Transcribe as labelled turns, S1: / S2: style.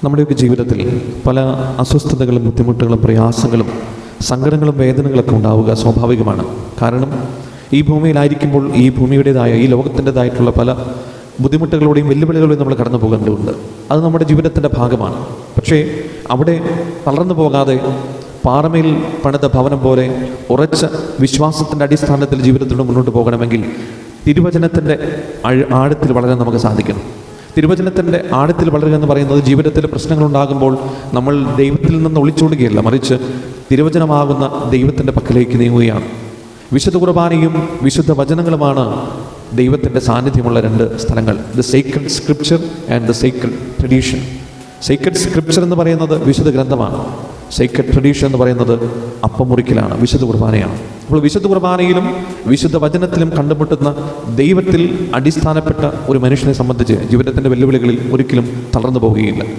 S1: നമ്മുടെയൊക്കെ ജീവിതത്തിൽ പല അസ്വസ്ഥതകളും, ബുദ്ധിമുട്ടുകളും, പ്രയാസങ്ങളും, സങ്കടങ്ങളും, വേദനകളൊക്കെ ഉണ്ടാവുക സ്വാഭാവികമാണ്. കാരണം ഈ ഭൂമിയിലായിരിക്കുമ്പോൾ ഈ ഭൂമിയുടേതായ, ഈ ലോകത്തിൻ്റെതായിട്ടുള്ള പല ബുദ്ധിമുട്ടുകളുടെയും വെല്ലുവിളികളെയും നമ്മൾ കടന്നു പോകേണ്ടതുണ്ട്. അത് നമ്മുടെ ജീവിതത്തിൻ്റെ ഭാഗമാണ്. പക്ഷേ അവിടെ തളർന്നു പോകാതെ പാറമേൽ പണിത ഭവനം പോലെ ഉറച്ച വിശ്വാസത്തിൻ്റെ അടിസ്ഥാനത്തിൽ ജീവിതത്തിലൂടെ മുന്നോട്ട് പോകണമെങ്കിൽ തിരുവചനത്തിൻ്റെ ആഴത്തിൽ വളരാൻ നമുക്ക് സാധിക്കണം. തിരുവചനത്തിൻ്റെ ആഴത്തിൽ വളരുക എന്ന് പറയുന്നത് ജീവിതത്തിൽ പ്രശ്നങ്ങളുണ്ടാകുമ്പോൾ നമ്മൾ ദൈവത്തിൽ നിന്ന് ഒളിച്ചോടുകയല്ല, മറിച്ച് തിരുവചനമാകുന്ന ദൈവത്തിൻ്റെ പക്കലേക്ക് നീങ്ങുകയാണ്. വിശുദ്ധ കുർബാനയും വിശുദ്ധ വചനങ്ങളുമാണ് ദൈവത്തിൻ്റെ സാന്നിധ്യമുള്ള രണ്ട് സ്ഥലങ്ങൾ. The Sacred scripture and the Sacred tradition. Sacred scripture എന്ന് പറയുന്നത് വിശുദ്ധ ഗ്രന്ഥമാണ്. സേക്രഡ് ട്രഡീഷൻ എന്ന് പറയുന്നത് അപ്പം മുറിക്കലാണ്, വിശുദ്ധ കുർബാനയാണ്. അപ്പോൾ വിശുദ്ധ കുർബാനയിലും വിശുദ്ധ വചനത്തിലും കണ്ടുമുട്ടുന്ന ദൈവത്തിൽ അടിസ്ഥാനപ്പെട്ട ഒരു മനുഷ്യനെ സംബന്ധിച്ച് ജീവിതത്തിൻ്റെ വെല്ലുവിളികളിൽ ഒരിക്കലും തളർന്നു പോവുകയില്ല.